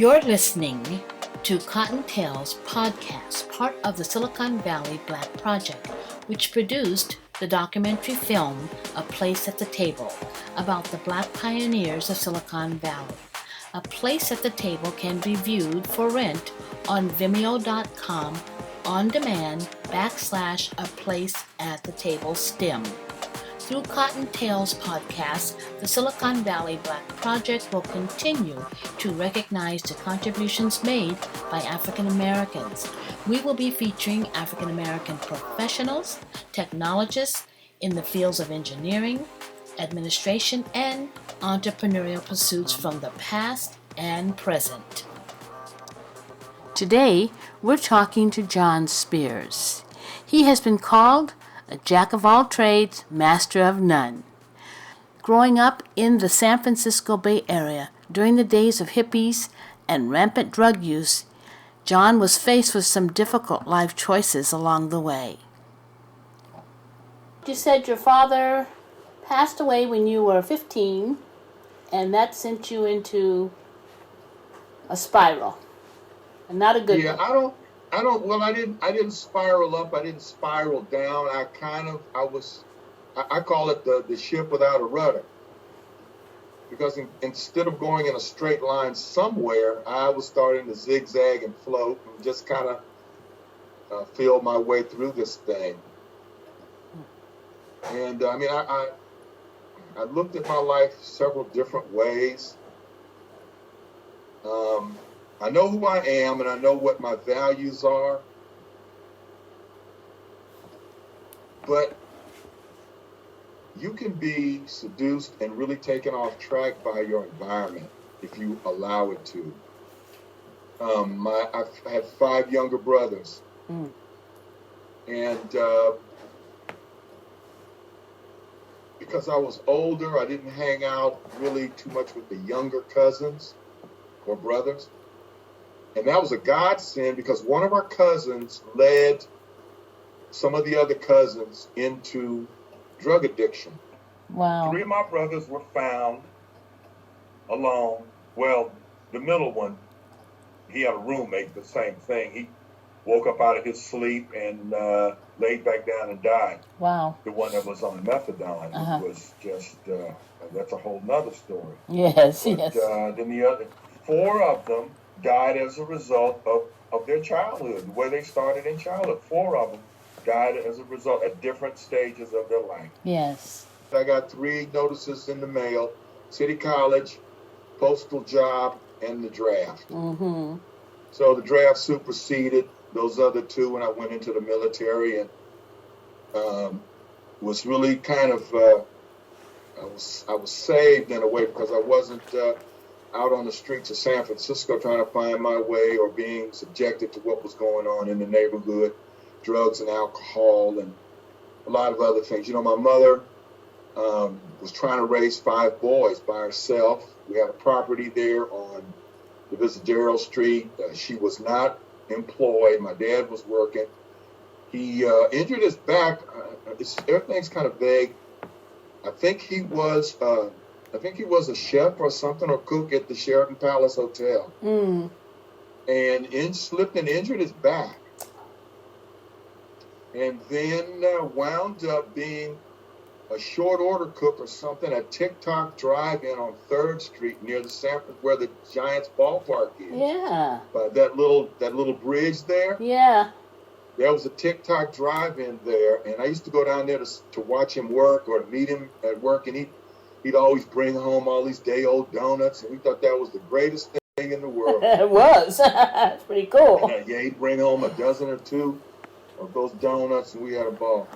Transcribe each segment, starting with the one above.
You're listening to Cottontail's podcast, part of the Silicon Valley Black Project, which produced the documentary film A Place at the Table about the Black pioneers of Silicon Valley. A Place at the Table can be viewed for rent on Vimeo.com on demand /A Place at the Table STEM. Through Cottontail's podcast, the Silicon Valley Black Project will continue to recognize the contributions made by African Americans. We will be featuring African American professionals, technologists in the fields of engineering, administration, and entrepreneurial pursuits from the past and present. Today, we're talking to John Spears. He has been called a jack of all trades, master of none. Growing up in the San Francisco Bay Area during the days of hippies and rampant drug use, John was faced with some difficult life choices along the way. You said your father passed away when you were 15, and that sent you into a spiral, and not a good one. I didn't spiral up. I didn't spiral down. I call it the ship without a rudder. Because instead of going in a straight line somewhere, I was starting to zigzag and float and just kind of feel my way through this thing. And I looked at my life several different ways. I know who I am and I know what my values are, but you can be seduced and really taken off track by your environment if you allow it to. I have 5 younger brothers, and because I was older, I didn't hang out really too much with the younger cousins or brothers. And that was a godsend because one of our cousins led some of the other cousins into drug addiction. Wow. 3 of my brothers were found alone. Well, the middle one, he had a roommate, the same thing. He woke up out of his sleep and laid back down and died. Wow. The one that was on methadone was just, that's a whole nother story. Yes, But, yes. then the other 4 of them died as a result of their childhood, the way they started in childhood. 4 of them died as a result at different stages of their life. Yes. I got 3 notices in the mail: City College, postal job, and the draft. Mm-hmm. So the draft superseded those other 2 when I went into the military, and was really kind of I was saved in a way because I wasn't out on the streets of San Francisco trying to find my way or being subjected to what was going on in the neighborhood, drugs and alcohol and a lot of other things. You know, my mother was trying to raise 5 boys by herself. We had a property there on the Visadero Street. She was not employed. My dad was working. He injured his back. Everything's kind of vague. I think he was a chef or something, or cook at the Sheraton Palace Hotel. And slipped and injured his back. And then wound up being a short order cook or something at TikTok Drive-In on 3rd Street near where the Giants ballpark is. Yeah. That little bridge there. Yeah. There was a TikTok Drive-In there, and I used to go down there to watch him work or to meet him at work, and he'd always bring home all these day-old donuts, and we thought that was the greatest thing in the world. It was. It's pretty cool. Yeah, he'd bring home a dozen or 2 of those donuts, and we had a ball.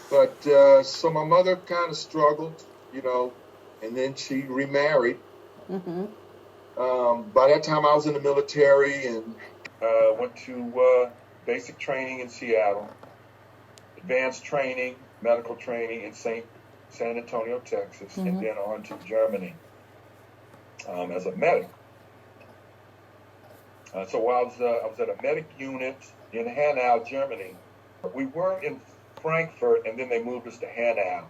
But so my mother kind of struggled, you know, and then she remarried. Mm-hmm. By that time, I was in the military and Went to basic training in Seattle, advanced training, medical training in San Antonio, Texas, and then on to Germany as a medic. So while I was at a medic unit in Hanau, Germany. We were in Frankfurt, and then they moved us to Hanau.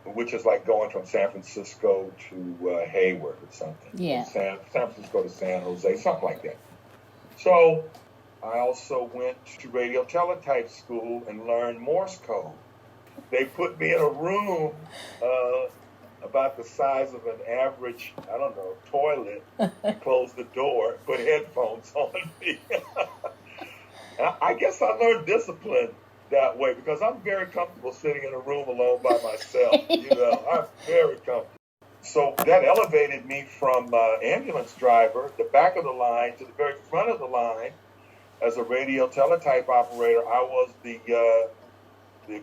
which is like going from San Francisco to Hayward or something. Yeah. San Francisco to San Jose, something like that. So I also went to radio teletype school and learned Morse code. They put me in a room about the size of an average, I don't know, toilet, closed the door, put headphones on me. I guess I learned discipline that way because I'm very comfortable sitting in a room alone by myself. I'm very comfortable. So that elevated me from ambulance driver, the back of the line, to the very front of the line. As a radio teletype operator, I was the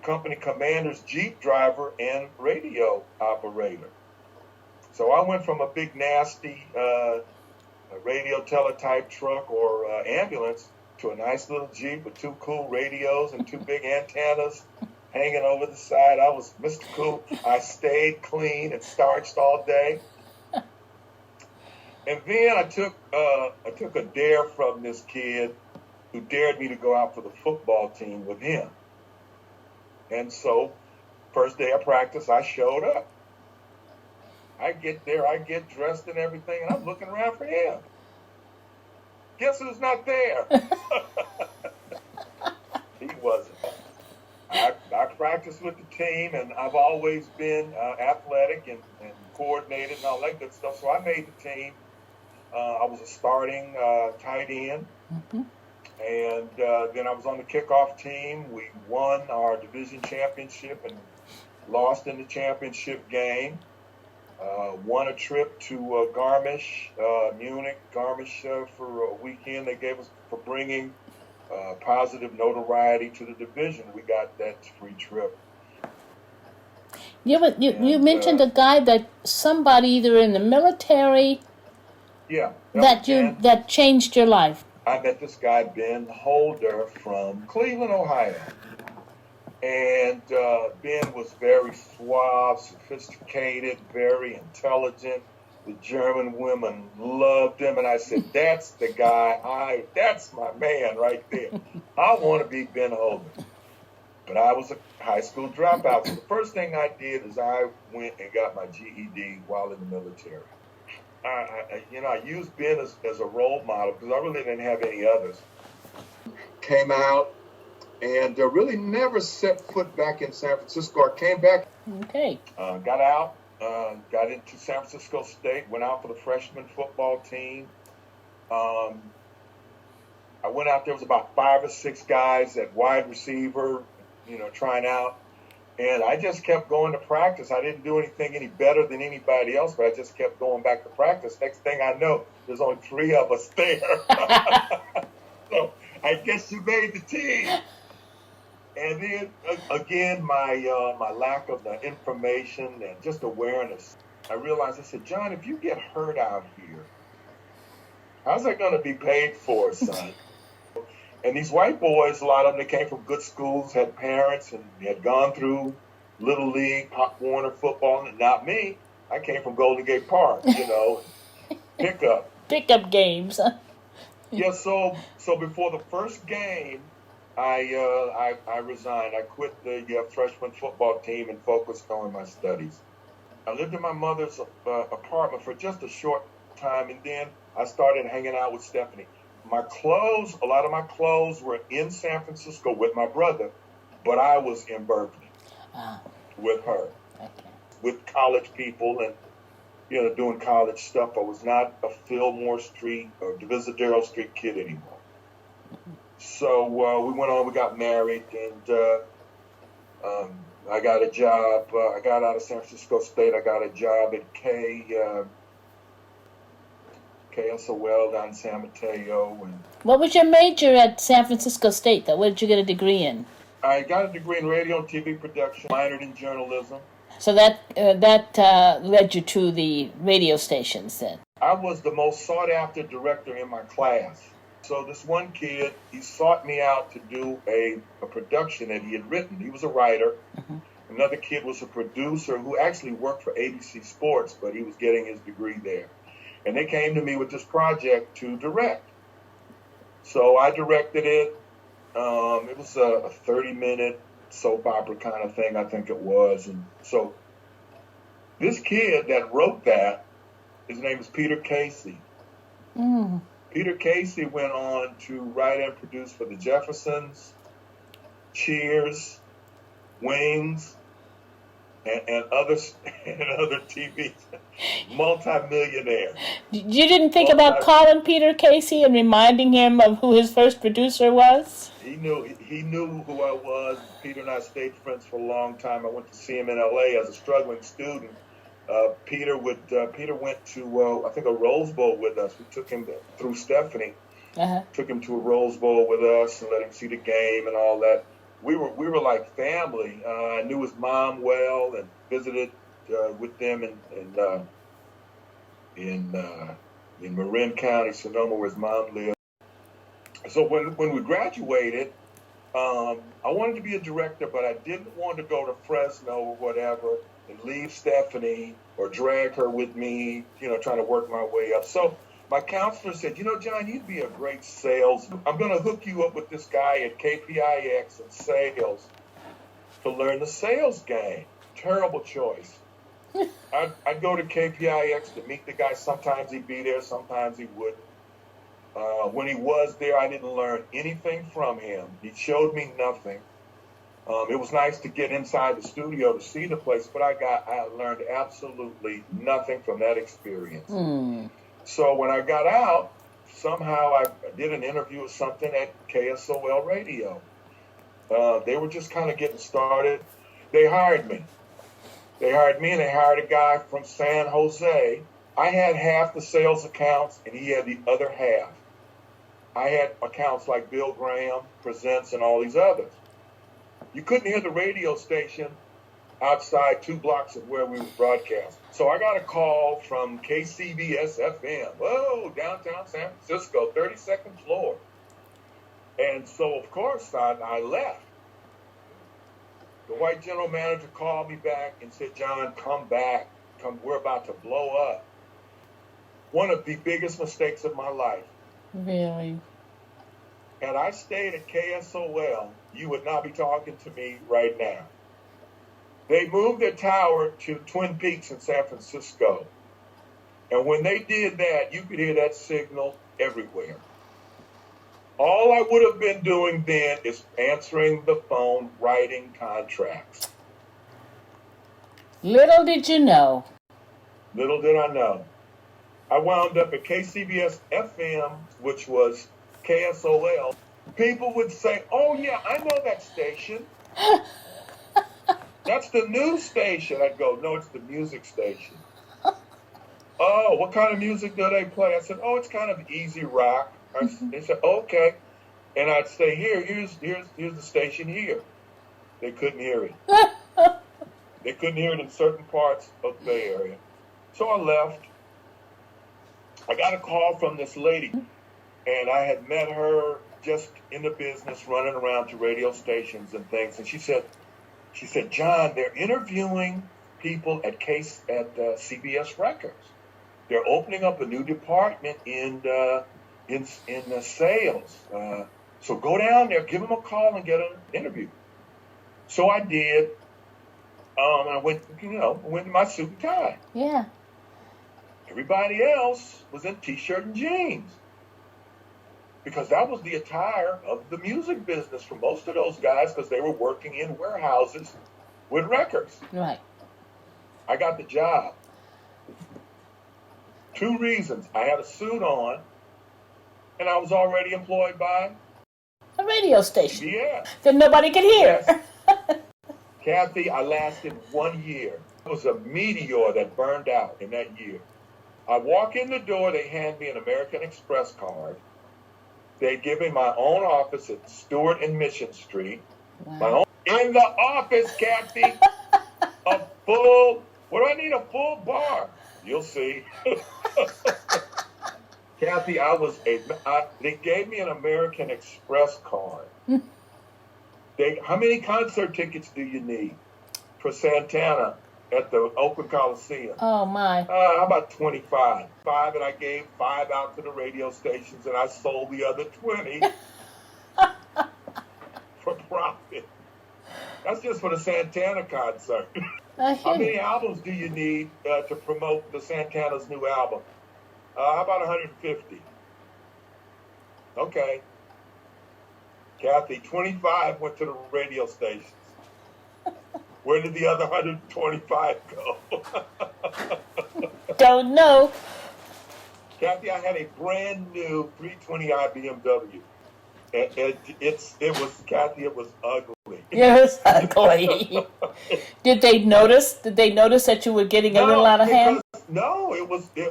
company commander's Jeep driver and radio operator. So I went from a big, nasty radio teletype truck or ambulance to a nice little Jeep with 2 cool radios and 2 big antennas hanging over the side. I was Mr. Cool. I stayed clean and starched all day. And then I took a dare from this kid who dared me to go out for the football team with him. And so, first day of practice, I showed up. I get there, I get dressed and everything, and I'm looking around for him. Guess who's not there? He wasn't. I practiced with the team, and I've always been athletic and coordinated and all that good stuff, so I made the team. I was a starting tight end. Mm-hmm. And then I was on the kickoff team. We won our division championship and lost in the championship game. Won a trip to Garmisch, Munich, Garmisch for a weekend. They gave us for bringing positive notoriety to the division. We got that free trip. Yeah, but you mentioned a guy that somebody either in the military. Yeah. That changed your life. I met this guy, Ben Holder, from Cleveland, Ohio. And Ben was very suave, sophisticated, very intelligent. The German women loved him. And I said, that's the guy. That's my man right there. I want to be Ben Holder. But I was a high school dropout. So the first thing I did is I went and got my GED while in the military. I used Ben as a role model because I really didn't have any others. Came out and really never set foot back in San Francisco. I came back. Okay. Got out, got into San Francisco State, went out for the freshman football team. I went out there, was about 5 or 6 guys at wide receiver, trying out. And I just kept going to practice. I didn't do anything any better than anybody else, but I just kept going back to practice. Next thing I know, there's only 3 of us there. So I guess you made the team. And then, again, my lack of the information and just awareness, I realized, I said, John, if you get hurt out here, how's that going to be paid for, son? And these white boys, a lot of them, they came from good schools, had parents, and had gone through Little League, Pop Warner football. And not me. I came from Golden Gate Park, pickup. Pickup games. Yeah, so before the first game, I resigned. I quit the freshman football team and focused on my studies. I lived in my mother's apartment for just a short time, and then I started hanging out with Stephanie. A lot of my clothes were in San Francisco with my brother, but I was in Berkeley with her, with college people and, doing college stuff. I was not a Fillmore Street or Divisadero Street kid anymore. So we went on, we got married, and I got a job. I got out of San Francisco State. I got a job at KSOL down in San Mateo. And what was your major at San Francisco State, though? What did you get a degree in? I got a degree in radio and TV production, minored in journalism. So that led you to the radio stations then? I was the most sought-after director in my class. So this one kid, he sought me out to do a production that he had written. He was a writer. Mm-hmm. Another kid was a producer who actually worked for ABC Sports, but he was getting his degree there. And they came to me with this project to direct. So I directed it. It was a 30-minute soap opera kind of thing, I think it was. And so This kid that wrote that, his name is Peter Casey. Mm. Peter Casey went on to write and produce for the Jeffersons, Cheers, Wings, and others and other TV, multi-millionaire. You didn't think about calling Peter Casey and reminding him of who his first producer was? He knew who I was. Peter and I stayed friends for a long time. I went to see him in L.A. as a struggling student. Peter went to I think a Rose Bowl with us. We took him through Stephanie. Uh-huh. Took him to a Rose Bowl with us and let him see the game and all that. We were like family. I knew his mom well and visited with them in Marin County, Sonoma, where his mom lived. So when we graduated, I wanted to be a director, but I didn't want to go to Fresno or whatever and leave Stephanie or drag her with me, trying to work my way up. So my counselor said, John, you'd be a great salesman. I'm going to hook you up with this guy at KPIX in sales to learn the sales game. Terrible choice. I'd go to KPIX to meet the guy. Sometimes he'd be there, sometimes he wouldn't. When he was there, I didn't learn anything from him. He showed me nothing. It was nice to get inside the studio to see the place, but I learned absolutely nothing from that experience. Mm. So when I got out, somehow I did an interview or something at KSOL Radio. They were just kind of getting started. They hired me. And they hired a guy from San Jose. I had half the sales accounts, and he had the other half. I had accounts like Bill Graham, Presents, and all these others. You couldn't hear the radio station outside 2 blocks of where we were broadcast. So I got a call from KCBS FM. Whoa, downtown San Francisco, 32nd floor. And so, of course, I left. The white general manager called me back and said, John, come back. We're about to blow up. One of the biggest mistakes of my life. Really? Had I stayed at KSOL, you would not be talking to me right now. They moved their tower to Twin Peaks in San Francisco. And when they did that, you could hear that signal everywhere. All I would have been doing then is answering the phone, writing contracts. Little did you know. Little did I know. I wound up at KCBS FM, which was KSOL. People would say, oh, yeah, I know that station. That's the news station. I'd go, no, it's the music station. Oh, what kind of music do they play? I said, oh, it's kind of easy rock. They said, okay. And I'd say, here's the station here. They couldn't hear it. They couldn't hear it in certain parts of the Bay Area. So I left. I got a call from this lady, and I had met her just in the business, running around to radio stations and things. And she said, John, they're interviewing people at CBS Records. They're opening up a new department in sales. So go down there, give them a call, and get an interview. So I did. I went in my suit and tie. Yeah. Everybody else was in T-shirt and jeans. Because that was the attire of the music business for most of those guys, because they were working in warehouses with records. Right. I got the job. 2 reasons. I had a suit on, and I was already employed by a radio station. Yeah. That nobody could hear. Yes. Kathy, I lasted 1 year. It was a meteor that burned out in that year. I walk in the door, they hand me an American Express card. They give me my own office at Stewart and Mission Street. Wow. My own in the office, Kathy. A full, what do I need? A full bar. You'll see. Kathy, they gave me an American Express card. How many concert tickets do you need for Santana at the Oakland Coliseum? Oh, my. How about 25? 5, and I gave 5 out to the radio stations, and I sold the other 20 for profit. That's just for the Santana concert. I How hear many you. albums do you need to promote the Santana's new album? How about 150? Okay. Kathy, 25 went to the radio stations. Where did the other 125 go? Don't know. Kathy, I had a brand new 320i BMW. Kathy, it was ugly. It was ugly. Did they notice? Did they notice that you were getting a little out of hand? No, it was, they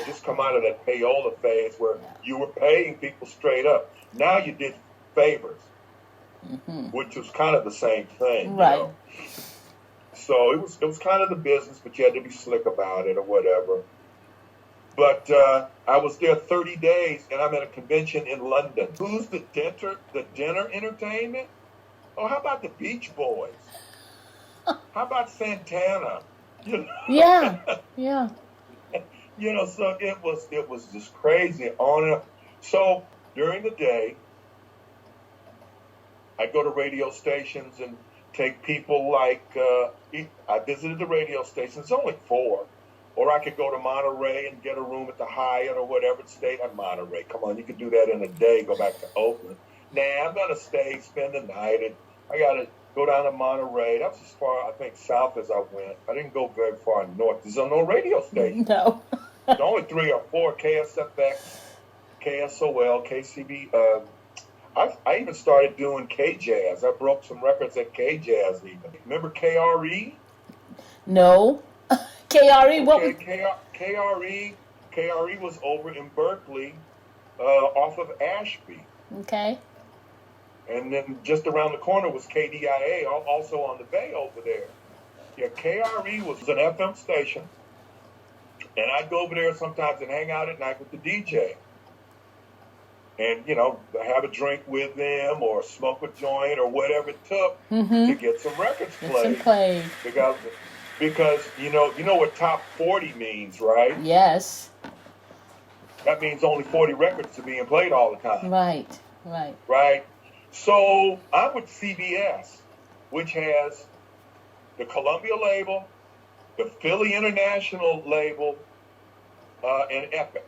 just come out of that payola phase where you were paying people straight up. Now you did favors, which was kind of the same thing. Right. You know? So it was kind of the business, but you had to be slick about it or whatever. But I was there 30 days, and I'm at a convention in London. Who's the dinner entertainment? Oh, how about the Beach Boys? How about Santana? You know? Yeah. So it was just crazy on and up. So during the day, I'd go to radio stations and take people like, I visited the radio stations, it's only 4. Or I could go to Monterey and get a room at the Hyatt or whatever, stay at Monterey. Come on, you could do that in a day, go back to Oakland. Nah, I'm going to stay, spend the night. And I got to go down to Monterey. That was as far, I think, south as I went. I didn't go very far north. There's no radio station. No. There's only 3 or 4, KSFX, KSOL, KCB. I even started doing K-Jazz. I broke some records at K-Jazz even. Remember KRE? No. KRE, what? KRE was over in Berkeley, off of Ashby. Okay. And then just around the corner was KDIA, also on the bay over there. Yeah, KRE was an FM station. And I'd go over there sometimes and hang out at night with the DJ. And, have a drink with them or smoke a joint or whatever it took to get some records played. Because you know what top 40 means, right? Yes. That means only 40 records are being played all the time. Right. So I'm with CBS, which has the Columbia label, the Philly International label, and Epic.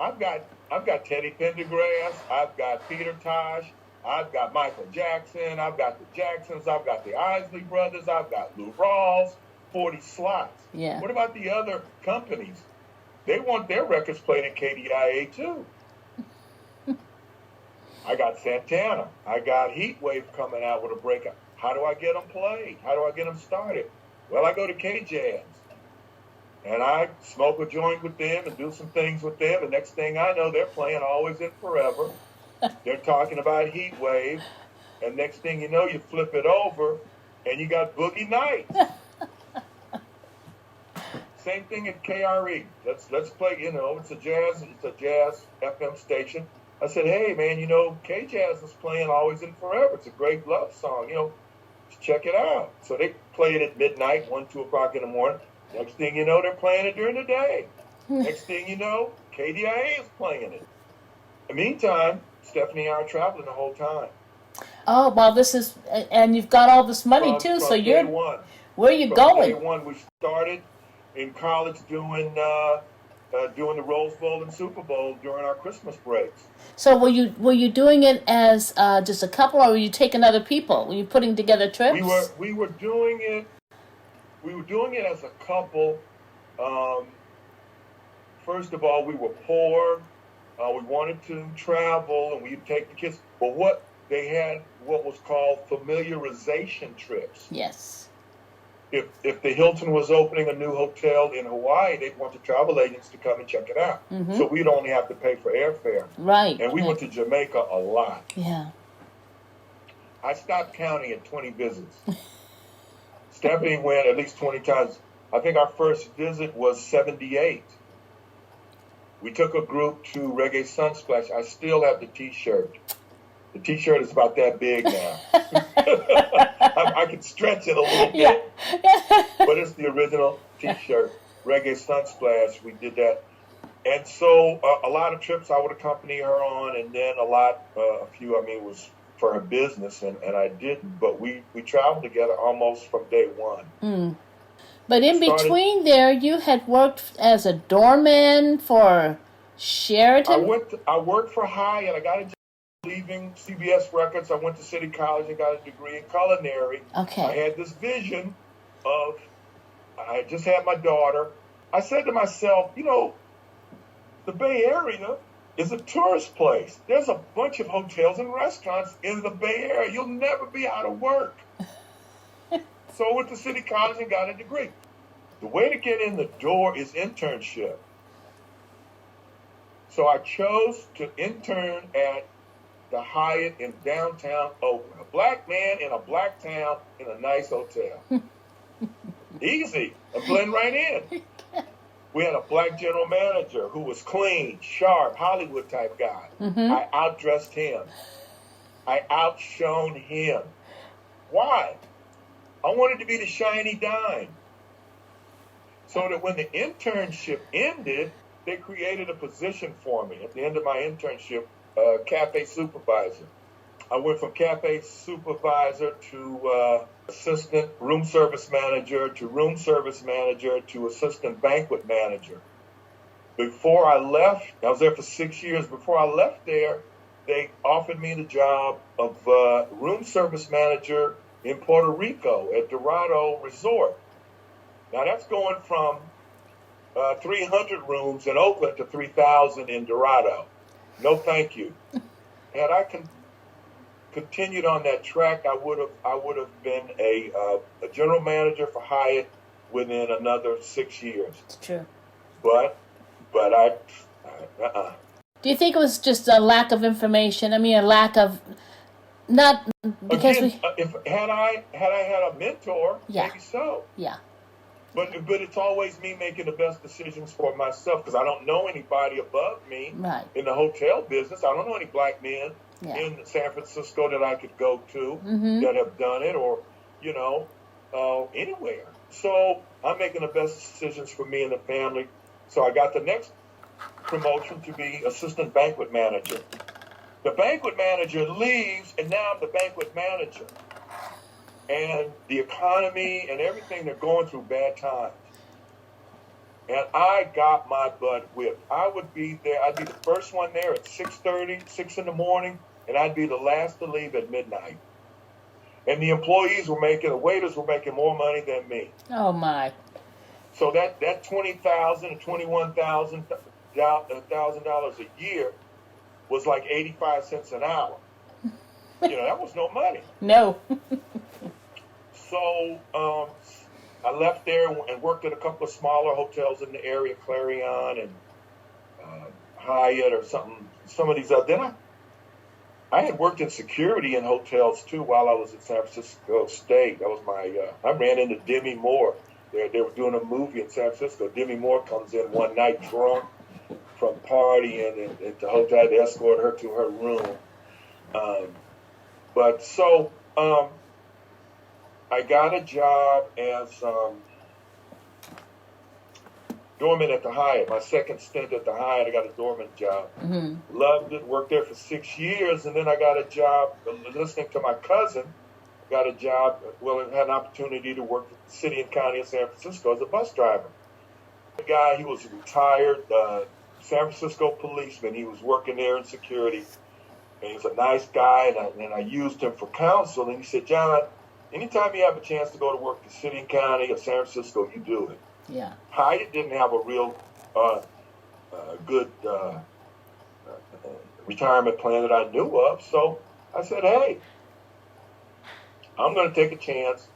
I've got Teddy Pendergrass, I've got Peter Tosh, I've got Michael Jackson, I've got the Jacksons, I've got the Isley Brothers, I've got Lou Rawls, 40 slots. Yeah. What about the other companies? They want their records played at KDIA too. I got Santana. I got Heatwave coming out with a breakout. How do I get them played? How do I get them started? Well, I go to K-Jazz. And I smoke a joint with them and do some things with them. And next thing I know, they're playing Always and Forever. They're talking about Heatwave. And next thing you know, you flip it over and you got Boogie Nights. Same thing at KRE. Let's play, it's a jazz FM station. I said, hey man, K-Jazz is playing Always and Forever. It's a great love song, check it out. So they play it at midnight, 1, 2 o'clock in the morning. Next thing you know, they're playing it during the day. Next thing you know, KDIA is playing it. In the meantime, Stephanie and I are traveling the whole time. Oh, well, and you've got all this money too, so you're, where are you going? Day one, we started in college doing the Rose Bowl and Super Bowl during our Christmas breaks. So were you doing it as just a couple, or were you taking other people? Were you putting together trips? We were doing it. We were doing it as a couple. First of all, we were poor. We wanted to travel, and we'd take the kids. But they had what was called familiarization trips. Yes. If the Hilton was opening a new hotel in Hawaii, they'd want the travel agents to come and check it out. Mm-hmm. So we'd only have to pay for airfare. Right. And we went to Jamaica a lot. Yeah. I stopped counting at 20 visits. Stephanie went at least 20 times. I think our first visit was 78. We took a group to Reggae Sunsplash. I still have the T-shirt. The T-shirt is about that big now. I can stretch it a little bit. But it's the original T-shirt. Reggae Sunsplash, we did that. And so a lot of trips I would accompany her on, and then a few, it was for her business, and I didn't. But we traveled together almost from day one. Mm. But in between there, you had worked as a doorman for Sheraton? I worked for Hyatt. I got a job leaving CBS Records. I went to City College and got a degree in culinary. Okay. I had this vision of, I just had my daughter. I said to myself, the Bay Area is a tourist place. There's a bunch of hotels and restaurants in the Bay Area. You'll never be out of work. So I went to City College and got a degree. The way to get in the door is internship. So I chose to intern at the Hyatt in downtown Oakland. A black man in a black town in a nice hotel. Easy. I blend right in. We had a black general manager who was clean, sharp, Hollywood type guy. Mm-hmm. I outdressed him. I outshone him. Why? I wanted to be the shiny dime. So that when the internship ended, they created a position for me at the end of my internship, cafe supervisor. I went from cafe supervisor to assistant room service manager to room service manager to assistant banquet manager. Before I left, I was there for 6 years. Before I left there, they offered me the job of room service manager in Puerto Rico at Dorado Resort. Now that's going from 300 rooms in Oakland to 3,000 in Dorado. No, thank you. Had I continued on that track, I would have been a general manager for Hyatt within another 6 years. It's true. But I. Do you think it was just a lack of information? I mean, a lack of not because again, if had I had a mentor, yeah. maybe so. Yeah. But it's always me making the best decisions for myself because I don't know anybody above me right. in the hotel business. I don't know any black men in San Francisco that I could go to that have done it or, anywhere. So I'm making the best decisions for me and the family. So I got the next promotion to be assistant banquet manager. The banquet manager leaves, and now I'm the banquet manager. And the economy and everything, they're going through bad times. And I got my butt whipped. I would be there. I'd be the first one there at 6:30, 6 in the morning, and I'd be the last to leave at midnight. And the waiters were making more money than me. Oh, my. So that $20,000 and $21,000 a year was like 85 cents an hour. That was no money. No. So I left there and worked at a couple of smaller hotels in the area, Clarion and Hyatt or some of these other. Then I had worked in security in hotels too while I was at San Francisco State. That was I ran into Demi Moore. They were doing a movie in San Francisco. Demi Moore comes in one night drunk from partying at the hotel. I had to escort her to her room. I got a job as doorman at the Hyatt. My second stint at the Hyatt, I got a doorman job. Mm-hmm. Loved it, worked there for 6 years, and then I got a job listening to my cousin. Got a job, I had an opportunity to work for the city and county of San Francisco as a bus driver. The guy, he was a retired San Francisco policeman. He was working there in security. And he was a nice guy, and I used him for counsel. And he said, John, anytime you have a chance to go to work for the city and county of San Francisco, you do it. Yeah. Hyatt didn't have a real good retirement plan that I knew of. So I said, hey, I'm going to take a chance,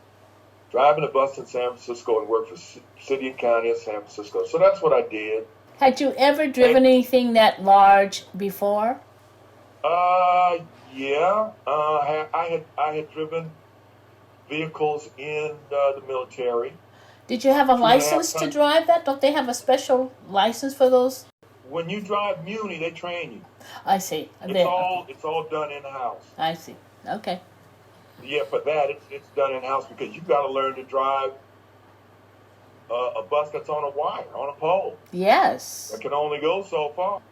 driving a bus in San Francisco and work for city and county of San Francisco. So that's what I did. Had you ever driven anything that large before? Yeah. I had driven vehicles in the military. Did you have a license to drive that? Don't they have a special license for those? When you drive Muni, they train you. I see. It's all done in-house. I see. Okay. Yeah, for that, it's done in-house because you've got to learn to drive a bus that's on a wire, on a pole. Yes. That can only go so far.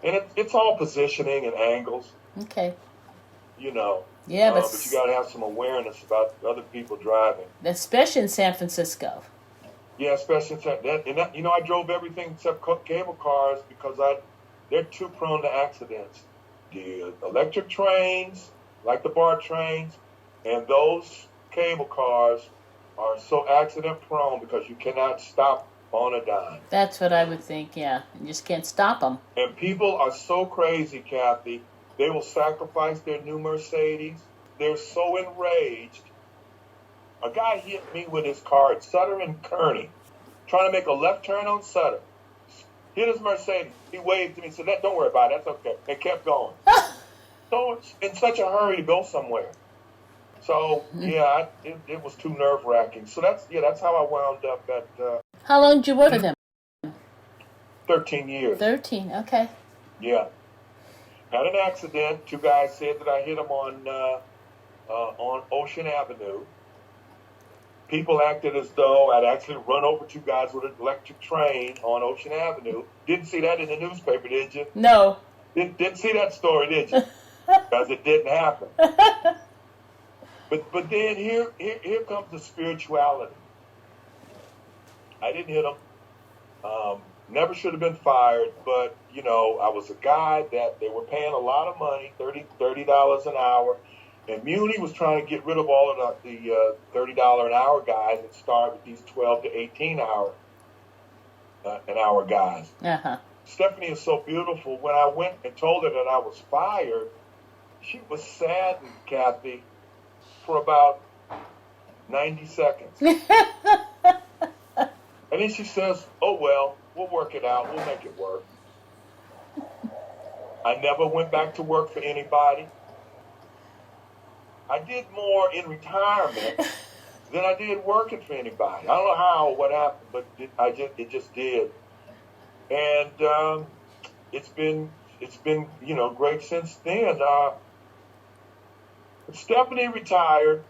And it's all positioning and angles. Okay. you know. Yeah, but you got to have some awareness about other people driving. Especially in San Francisco. Yeah, especially in San Francisco. You know, I drove everything except cable cars because they're too prone to accidents. The electric trains, like the BART trains, and those cable cars are so accident prone because you cannot stop on a dime. That's what I would think, yeah. You just can't stop them. And people are so crazy, Kathy. They will sacrifice their new Mercedes. They're so enraged. A guy hit me with his car at Sutter and Kearney, trying to make a left turn on Sutter. Hit his Mercedes. He waved to me and said, don't worry about it. That's okay. And kept going. So it's in such a hurry to go somewhere. So, yeah, it was too nerve-wracking. So that's how I wound up at... How long did you work for them? 13 years. 13, okay. Yeah. Had an accident. Two guys said that I hit them on Ocean Avenue. People acted as though I'd actually run over two guys with an electric train on Ocean Avenue. Didn't see that in the newspaper, did you? No. Didn't see that story, did you? Because it didn't happen. But then here comes the spirituality. I didn't hit them. Never should have been fired, but, you know, I was a guy that they were paying a lot of money, $30 an hour, and Muni was trying to get rid of all of the $30 an hour guys and start with these 12 to 18 an hour guys. Uh-huh. Stephanie is so beautiful. When I went and told her that I was fired, she was saddened, Kathy, for about 90 seconds. And then she says, oh, well, we'll work it out. We'll make it work. I never went back to work for anybody. I did more in retirement than I did working for anybody. I don't know how or what happened, but it just did. And it's been you know, great since then. Stephanie retired.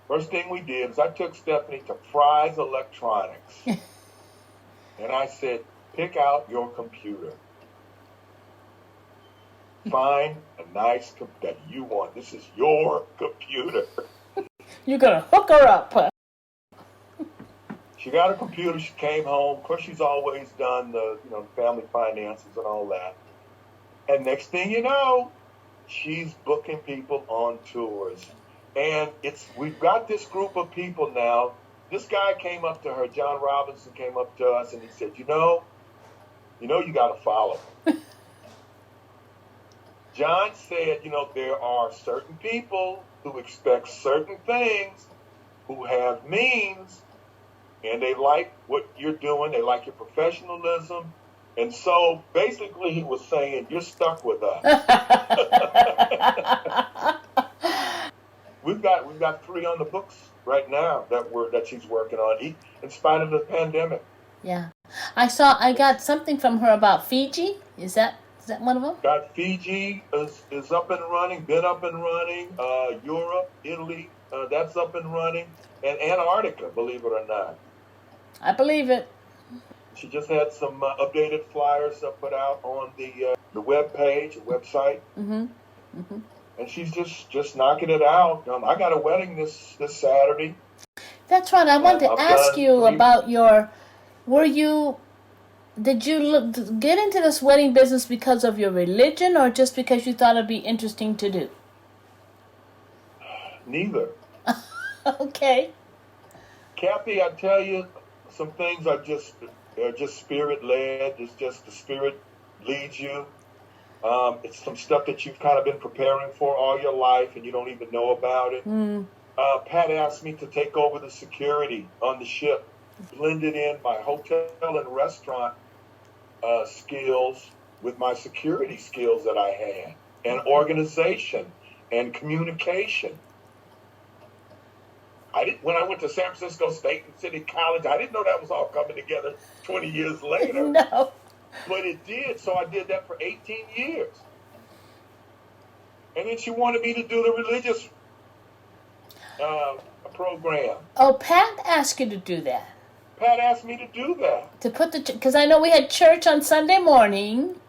First thing we did is I took Stephanie to Fry's Electronics. And I said, pick out your computer. Find a nice computer that you want. This is your computer. You're going to hook her up. She got a computer. She came home. Of course, she's always done the family finances and all that. And next thing you know, she's booking people on tours. And we've got this group of people now. This guy came up to her, John Robinson came up to us, and he said, you know, you got to follow. John said, there are certain people who expect certain things, who have means, and they like what you're doing. They like your professionalism. And so basically he was saying, you're stuck with us. We've got 3 on the books right now that she's working on, in spite of the pandemic. Yeah, I got something from her about Fiji. Is that one of them? Got Fiji is up and running, been up and running. Europe, Italy, that's up and running, and Antarctica, believe it or not. I believe it. She just had some updated flyers put out on the website. Mm-hmm. Mm-hmm. And she's just knocking it out. I got a wedding this Saturday. That's right. I wanted to ask you about did you get into this wedding business because of your religion or just because you thought it'd be interesting to do? Neither. Okay. Kathy, I tell you, some things are just spirit-led. It's just the spirit leads you. It's some stuff that you've kind of been preparing for all your life and you don't even know about it. Mm. Pat asked me to take over the security on the ship, blended in my hotel and restaurant skills with my security skills that I had, and organization and communication. When I went to San Francisco State and City College, I didn't know that was all coming together 20 years later. No. But it did, so I did that for 18 years. And then she wanted me to do the religious program. Oh, Pat asked you to do that? Pat asked me to do that. Because I know we had church on Sunday morning.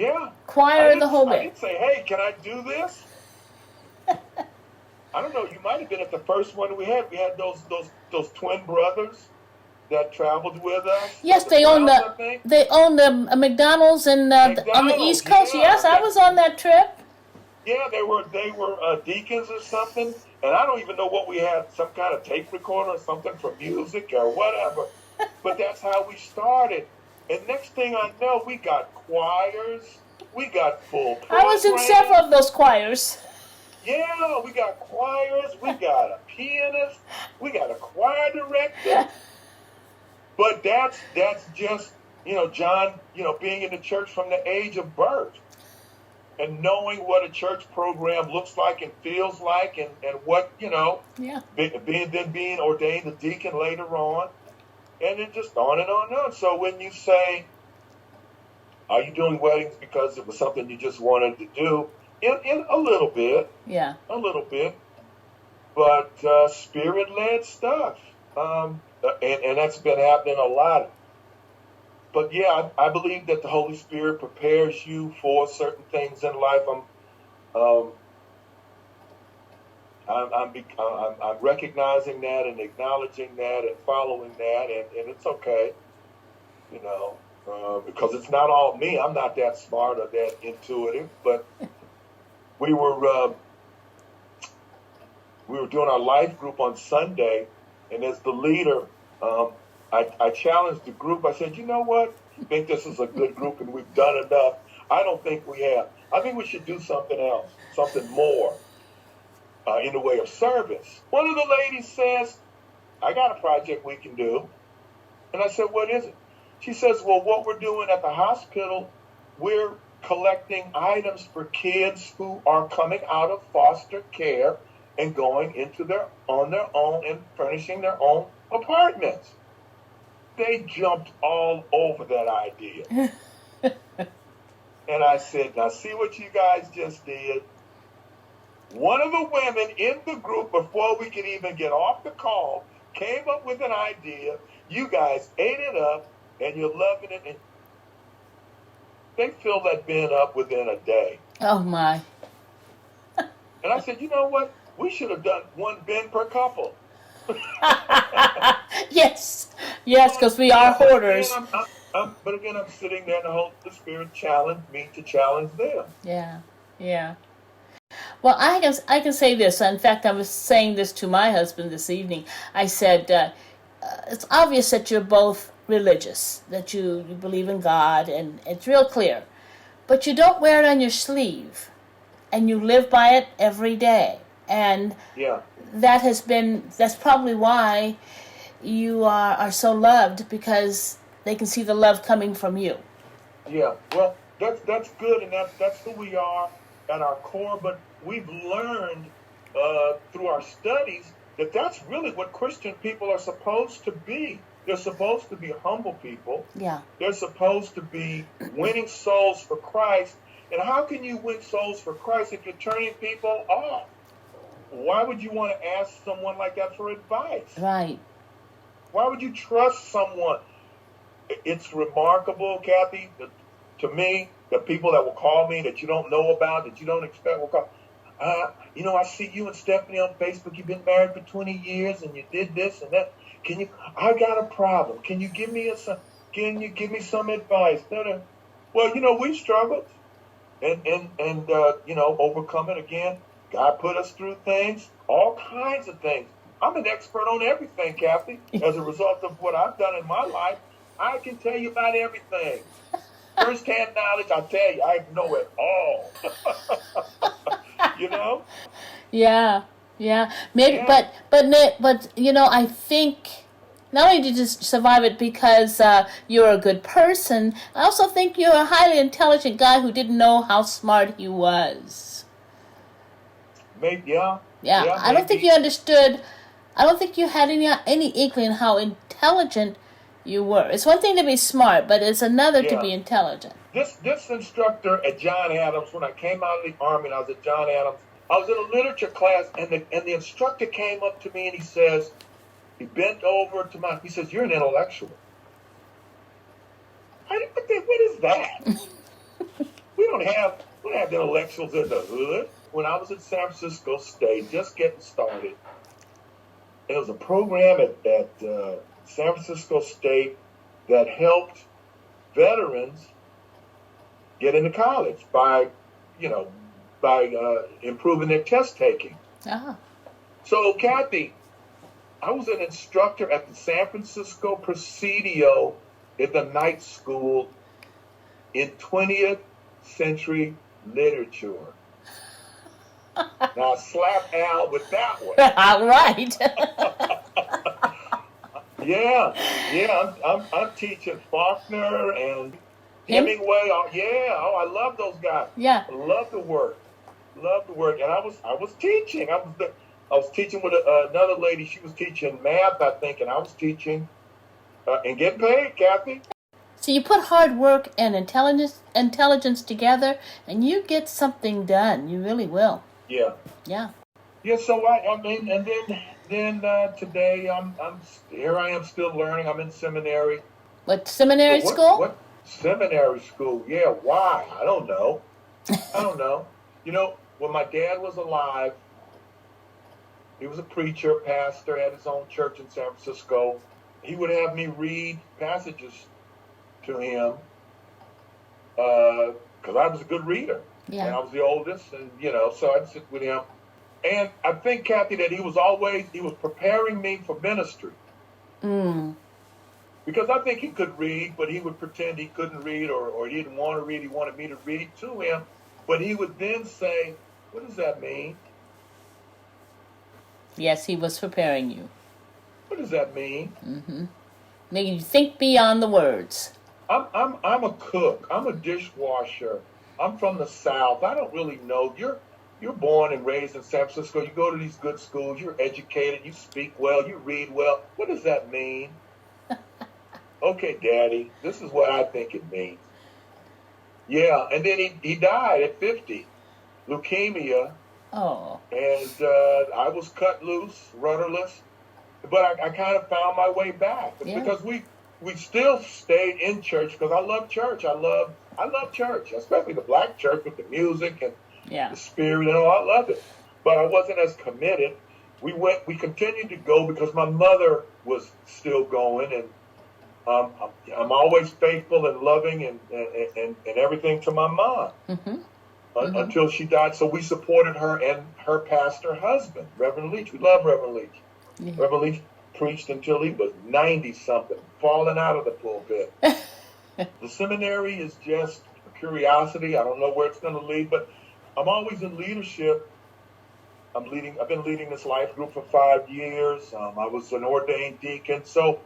Yeah. Choir, the whole I bit. didn't say, hey, can I do this? I don't know. You might have been at the first one we had. We had those twin brothers that traveled with us. Yes, The they own Browns, the I think. they own the McDonald's and on the McDonald's, East Coast. yeah. Yes, I was on that trip. Yeah, they were deacons or something, and I don't even know what we had, some kind of tape recorder or something for music or whatever. But that's how we started. And next thing I know, we got choirs, we got full I was in several programs. of those choirs. Yeah, we got choirs, we got a pianist, we got a choir director. But that's just, John, being in the church from the age of birth and knowing what a church program looks like and feels like and what, Yeah. being ordained a deacon later on. And then just on and on and on. So when you say, are you doing weddings because it was something you just wanted to do? In a little bit. Yeah. A little bit. But spirit-led stuff. And that's been happening a lot. But yeah, I believe that the Holy Spirit prepares you for certain things in life. I'm recognizing that and acknowledging that and following that, and it's okay, because it's not all me. I'm not that smart or that intuitive. But we were doing our life group on Sunday, and as the leader, I challenged the group. I said, you know what? I think this is a good group, and we've done enough. I don't think we have. I think we should do something else, something more. In the way of service. One of the ladies says, I got a project we can do. And I said, what is it? She says, well, what we're doing at the hospital, we're collecting items for kids who are coming out of foster care and going on their own and furnishing their own apartments. They jumped all over that idea. And I said, now see what you guys just did? One of the women in the group, before we could even get off the call, came up with an idea. You guys ate it up, and you're loving it. And they filled that bin up within a day. Oh, my. And I said, you know what? We should have done one bin per couple. Yes, because we are hoarders. But again, I'm sitting there, and the Holy Spirit challenged me to challenge them. Yeah. Well, I can say this. In fact, I was saying this to my husband this evening. I said, it's obvious that you're both religious, that you believe in God, and it's real clear. But you don't wear it on your sleeve, and you live by it every day. And that's probably why you are so loved, because they can see the love coming from you. Yeah, well, that's good, and that's who we are at our core, but we've learned through our studies that that's really what Christian people are supposed to be. They're supposed to be humble people. Yeah. They're supposed to be winning souls for Christ. And how can you win souls for Christ if you're turning people off? Why would you want to ask someone like that for advice? Right. Why would you trust someone? It's remarkable, Kathy, to me, the people that will call me that you don't know about, that you don't expect will call. I see you and Stephanie on Facebook. You've been married for 20 years, and you did this and that. I got a problem. Can you give me some advice? Well, we struggled and overcome it again. God put us through things, all kinds of things. I'm an expert on everything, Kathy. As a result of what I've done in my life, I can tell you about everything. First-hand knowledge, I tell you, I know it all. Yeah. Maybe, Yeah. but I think not only did you survive it because you're a good person, I also think you're a highly intelligent guy who didn't know how smart he was. Maybe, yeah. I don't think you understood. I don't think you had any inkling how intelligent you were. It's one thing to be smart, but it's another to be intelligent. This instructor at John Adams, when I came out of the Army and I was at John Adams, I was in a literature class, and the instructor came up to me and he bent over he says, you're an intellectual. What is that? we don't have the intellectuals in the hood. When I was at San Francisco State, just getting started, there was a program at San Francisco State that helped veterans get into college by improving their test taking. Ah. So, Kathy, I was an instructor at the San Francisco Presidio in the night school in 20th century literature. Now, slap Al with that one. Right. Yeah. I'm teaching Faulkner and Hemingway. I love those guys. Yeah. I love the work. And I was teaching. I was teaching with another lady. She was teaching math, I think, and I was teaching and getting paid, Kathy. So you put hard work and intelligence together, and you get something done. You really will. Yeah. Yeah. Yeah. So I mean, and then today I'm here. I am still learning. I'm in seminary. What seminary school? What seminary school? Yeah. Why? I don't know. You know, when my dad was alive, he was a preacher, pastor, had his own church in San Francisco. He would have me read passages to him because I was a good reader. Yeah. And I was the oldest, and so I'd sit with him. And I think, Kathy, that he was preparing me for ministry. Mm. Because I think he could read, but he would pretend he couldn't read or he didn't want to read. He wanted me to read to him. But he would then say, what does that mean? Yes, he was preparing you. What does that mean? Mm-hmm. Making you think beyond the words. I'm a cook. I'm a dishwasher. I'm from the South. I don't really know. You're born and raised in San Francisco. You go to these good schools. You're educated. You speak well. You read well. What does that mean? Okay, Daddy, this is what I think it means. Yeah, and then he died at 50, leukemia. Oh. And I was cut loose, rudderless. But I kind of found my way back. Yeah. Because we still stayed in church because I love church. I love church, especially the black church with the music and the spirit and all. I love it. But I wasn't as committed. We continued to go because my mother was still going, and I'm always faithful and loving and everything to my mom. Mm-hmm. Until she died. So we supported her and her pastor husband, Reverend Leach. We love Reverend Leach. Yeah. Reverend Leach preached until he was 90-something, falling out of the pulpit. The seminary is just a curiosity. I don't know where it's going to lead, but I'm always in leadership. I've been leading this life group for 5 years. I was an ordained deacon. So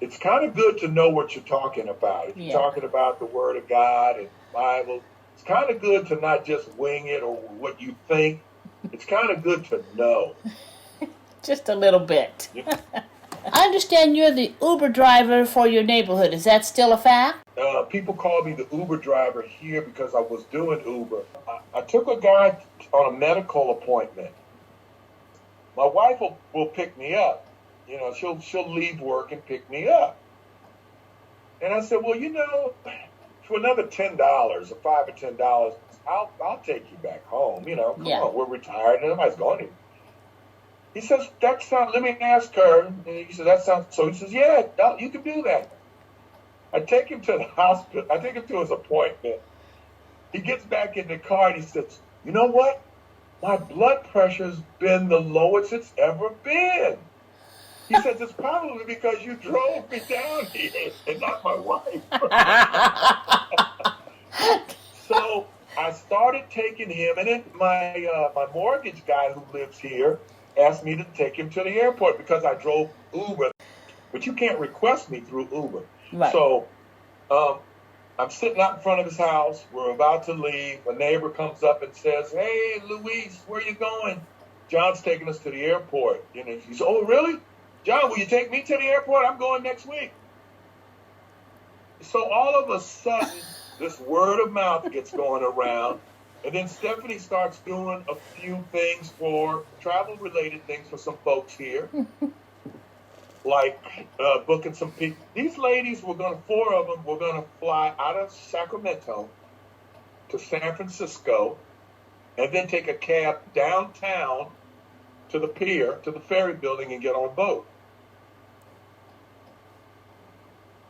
it's kind of good to know what you're talking about. If you're talking about the Word of God and the Bible, it's kind of good to not just wing it or what you think. It's kind of good to know. Just a little bit. Yeah. I understand you're the Uber driver for your neighborhood. Is that still a fact? People call me the Uber driver here because I was doing Uber. I took a guy on a medical appointment. My wife will pick me up. She'll leave work and pick me up. And I said, well, for another $10 or $5 or $10, I'll take you back home. Come on, we're retired and nobody's going anywhere. He says, let me ask her. And he said, that sounds, so he says, yeah, you can do that. I take him to the hospital. I take him to his appointment. He gets back in the car and he says, you know what? My blood pressure's been the lowest it's ever been. He says, it's probably because you drove me down here and not my wife. So I started taking him, and then my mortgage guy who lives here asked me to take him to the airport because I drove Uber. But you can't request me through Uber. Right. So I'm sitting out in front of his house. We're about to leave. A neighbor comes up and says, hey, Luis, where you going? John's taking us to the airport. He says, oh, really? John, will you take me to the airport? I'm going next week. So all of a sudden, this word of mouth gets going around. And then Stephanie starts doing a few things travel-related things for some folks here. Like booking some people. These ladies, 4 of them, were going to fly out of Sacramento to San Francisco and then take a cab downtown to the pier, to the ferry building, and get on a boat.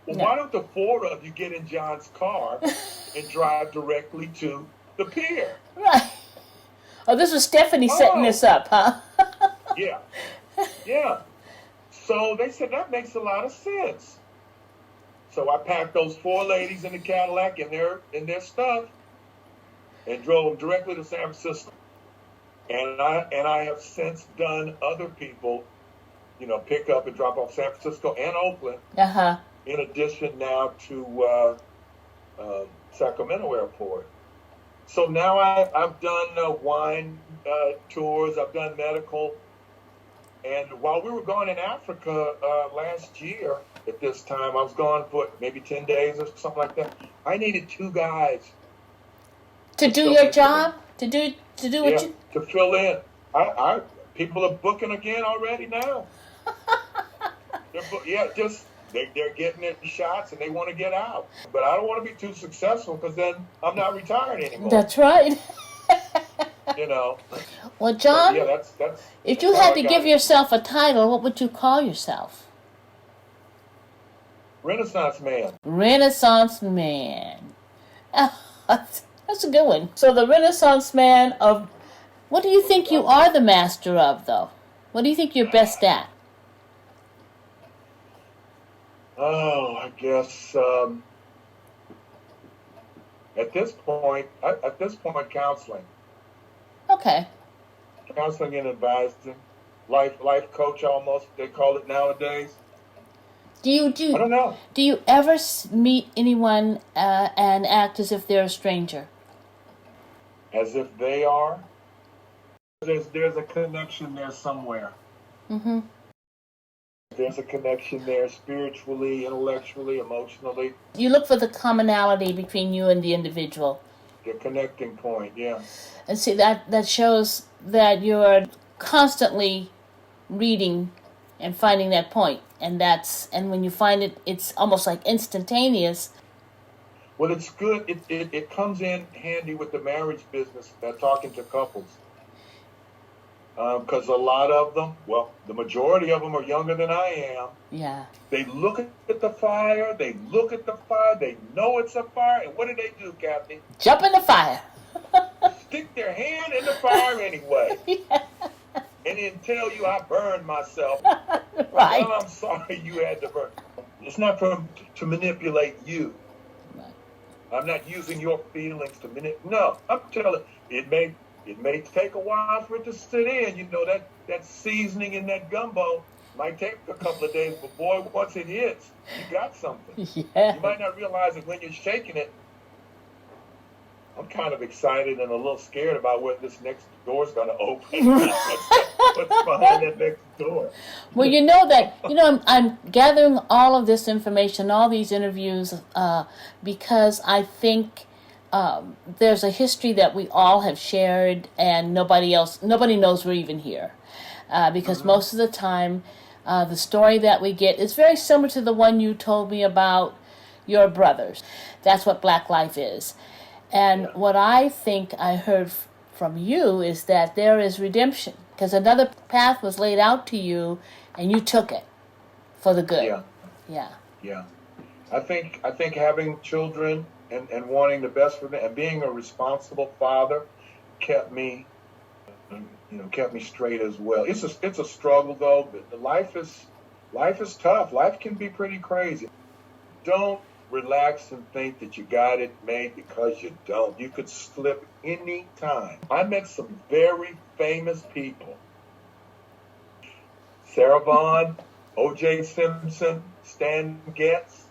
Well, why don't the four of you get in John's car and drive directly to the pier? Right. Oh, this was Stephanie setting this up, huh? Yeah. Yeah. So they said, that makes a lot of sense. So I packed those four ladies in the Cadillac and their stuff and drove them directly to San Francisco. And I have since done other people, pick up and drop off San Francisco and Oakland. Uh-huh. In addition now to Sacramento Airport. So now I've done wine tours, I've done medical. And while we were gone in Africa last year at this time, I was gone for maybe 10 days or something like that. I needed two guys. To do your job? To do what you... to fill in. People are booking again already now. They're getting their shots and they want to get out. But I don't want to be too successful because then I'm not retired anymore. That's right. Well, John, that's if you had to give yourself a title, what would you call yourself? Renaissance man. Renaissance man. That's a good one. So the Renaissance man of... What do you think you are the master of, though? What do you think you're best at? Oh, I guess at this point, counseling. Okay. Counseling and advising, life coach almost they call it nowadays. I don't know. Do you ever meet anyone and act as if they're a stranger? As if they are? There's a connection there somewhere. Mm-hmm. There's a connection there spiritually, intellectually, emotionally. You look for the commonality between you and the individual. The connecting point, yeah. And see, that shows that you're constantly reading and finding that point. And when you find it, it's almost like instantaneous. Well, it's good. It comes in handy with the marriage business, talking to couples. Because a lot of them, the majority of them are younger than I am. Yeah. They look at the fire. They know it's a fire. And what do, Kathy? Jump in the fire. Stick their hand in the fire anyway. Yeah. And then tell you I burned myself. Right. Well, I'm sorry you had to burn. It's not to manipulate you. Right. I'm not using your feelings to manipulate. No, I'm telling you, it may take a while for it to sit in. That seasoning in that gumbo might take a couple of days, but boy, once it hits, you got something. Yeah. You might not realize it when you're shaking it. I'm kind of excited and a little scared about what this next door is going to open. What's behind that next door? Well, I'm gathering all of this information, all these interviews, because I think there's a history that we all have shared, and nobody knows we're even here, because most of the time, the story that we get is very similar to the one you told me about your brothers. That's what Black life is. And what I think I heard from you is that there is redemption, because another path was laid out to you, and you took it for the good. Yeah. I think having children and wanting the best for them and being a responsible father kept me straight as well. It's a struggle though. But life is tough. Life can be pretty crazy. Don't relax and think that you got it made, because you don't. You could slip any time. I met some very famous people. Sarah Vaughan, O.J. Simpson, Stan Getz,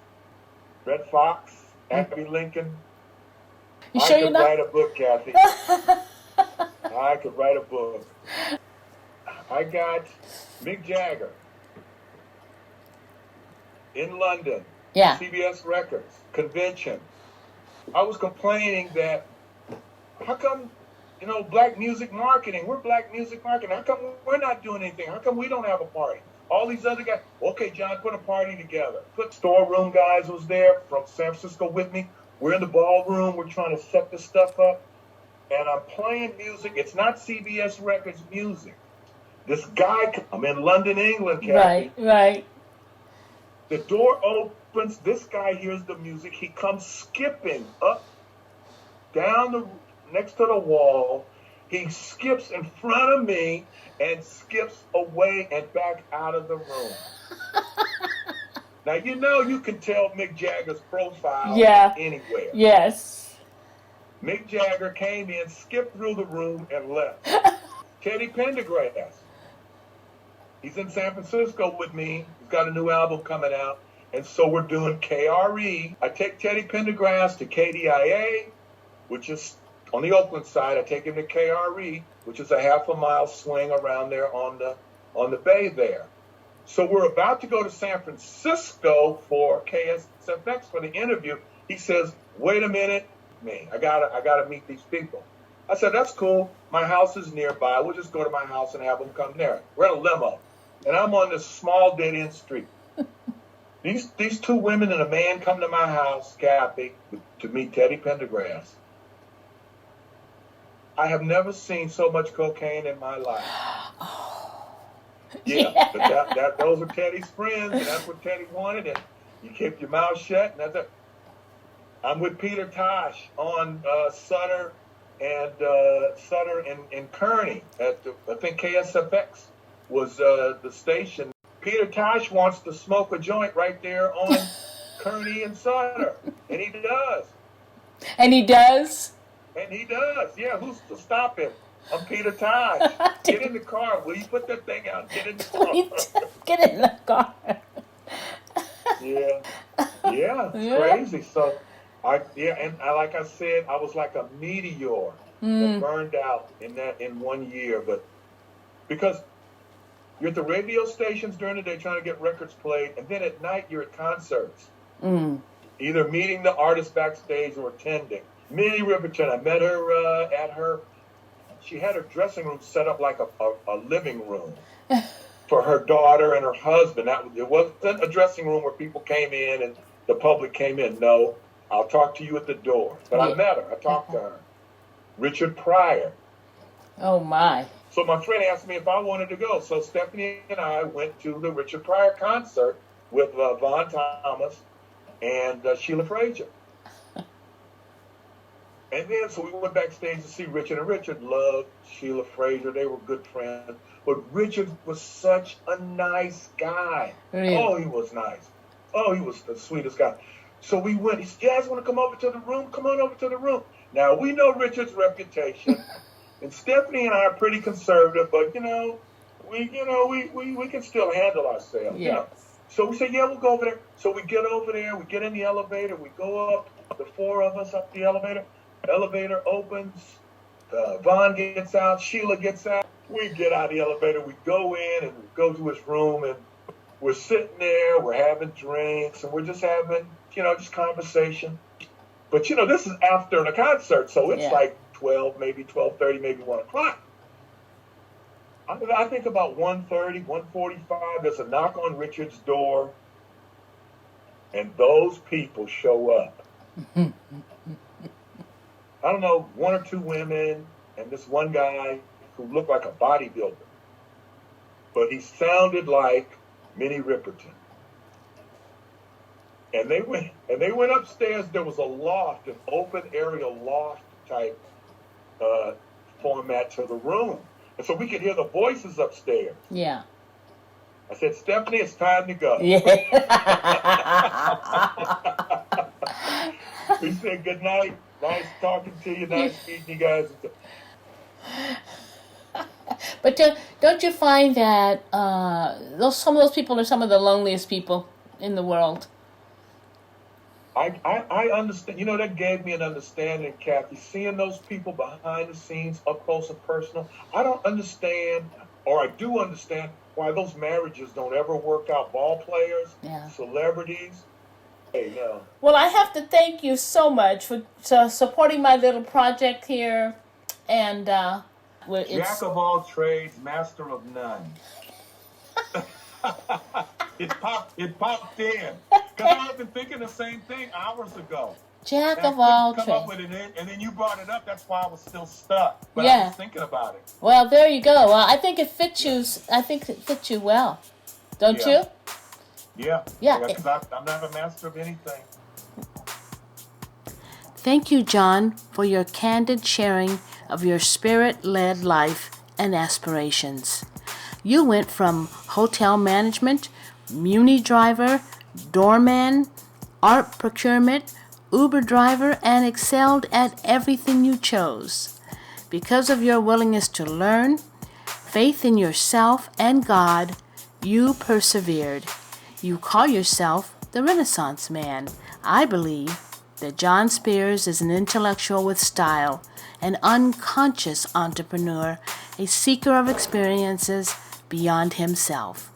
Red Fox, Abbey Lincoln. You sure you're not? I could write a book, Kathy. I could write a book. I got Mick Jagger in London. Yeah. CBS Records convention. I was complaining that how come, black music marketing, we're black music marketing. How come we're not doing anything? How come we don't have a party? All these other guys, okay, John, put a party together. Put storeroom guys was there from San Francisco with me. We're in the ballroom. We're trying to set the stuff up. And I'm playing music. It's not CBS Records music. This guy, I'm in London, England, Kathy. Right. The door opens. This guy hears the music. He comes skipping up, down next to the wall. He skips in front of me and skips away and back out of the room. Now, you can tell Mick Jagger's profile anywhere. Yes. Mick Jagger came in, skipped through the room, and left. Teddy Pendergrass. He's in San Francisco with me. He's got a new album coming out. And so we're doing KRE. I take Teddy Pendergrass to KDIA, which is on the Oakland side. I take him to KRE, which is a half a mile swing around there on the bay there. So we're about to go to San Francisco for KSFX for the interview. He says, "Wait a minute, I gotta meet these people." I said, "That's cool. My house is nearby. We'll just go to my house and have them come there." We're in a limo, and I'm on this small dead-end street. These two women and a man come to my house, Kathy, to meet Teddy Pendergrass. I have never seen so much cocaine in my life. Yeah. But those are Teddy's friends, and that's what Teddy wanted. And you keep your mouth shut, and that's it. I'm with Peter Tosh on Sutter and Kearney at I think KSFX was the station. Peter Tosh wants to smoke a joint right there on Kearney and Sutter, and he does. And he does? And he does. Yeah, who's to stop him? I'm Peter Tosh. Get in the car. Will you put that thing out? Get in the car. Get in the car. Yeah, it's crazy. So, like I said, I was like a meteor that burned out in 1 year. But because you're at the radio stations during the day trying to get records played, and then at night you're at concerts, either meeting the artist backstage or attending. Minnie Riperton, I met her she had her dressing room set up like a living room for her daughter and her husband. It wasn't a dressing room where people came in and the public came in. No, I'll talk to you at the door. But I met her. I talked to her. Richard Pryor. Oh, my. So my friend asked me if I wanted to go. So Stephanie and I went to the Richard Pryor concert with Vaughn Thomas and Sheila Frazier. And then, so we went backstage to see Richard, and Richard loved Sheila Frazier. They were good friends. But Richard was such a nice guy. Really? Oh, he was nice. Oh, he was the sweetest guy. So we went. He said, "You guys want to come over to the room? Come on over to the room." Now, we know Richard's reputation. And Stephanie and I are pretty conservative, but, we can still handle ourselves. Yes. So we said, "Yeah, we'll go over there." So we get over there. We get in the elevator. We go up, the four of us up the elevator. Elevator opens, Vaughn gets out, Sheila gets out. We get out of the elevator, we go in and we go to his room, and we're sitting there, we're having drinks, and we're just having, just conversation. But, this is after the concert, so it's like 12, maybe 12:30, maybe 1 o'clock. I think about 1:30, 1:45, there's a knock on Richard's door, and those people show up. I don't know, 1 or 2 women and this one guy who looked like a bodybuilder. But he sounded like Minnie Riperton. And they went upstairs. There was a loft, an open area loft type format to the room. And so we could hear the voices upstairs. Yeah. I said, "Stephanie, it's time to go." Yeah. We said good night. Nice talking to you. Nice meeting you guys. But don't you find that some of those people are some of the loneliest people in the world? I understand. That gave me an understanding, Kathy. Seeing those people behind the scenes, up close and personal. I don't understand, or I do understand, why those marriages don't ever work out. Ball players, celebrities. Hey, no. Well, I have to thank you so much for supporting my little project here, and Jack of all trades, master of none. It popped in because I've been thinking the same thing hours ago. Jack And I of all couldn't come up trades. with it, and then you brought it up. That's why I was still stuck. But I Yeah. was thinking about it. Well, there you go. Well, I think it fits you. I think it fits you well. Don't Yeah. you? Yeah. Yeah. Because I'm not a master of anything. Thank you, John, for your candid sharing of your spirit-led life and aspirations. You went from hotel management, muni driver, doorman, art procurement, Uber driver, and excelled at everything you chose. Because of your willingness to learn, faith in yourself and God, you persevered. You call yourself the Renaissance Man. I believe that John Spears is an intellectual with style, an unconscious entrepreneur, a seeker of experiences beyond himself.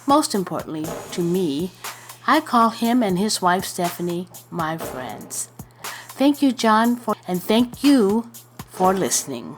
Most importantly, to me, I call him and his wife Stephanie my friends. Thank you, John, and thank you for listening.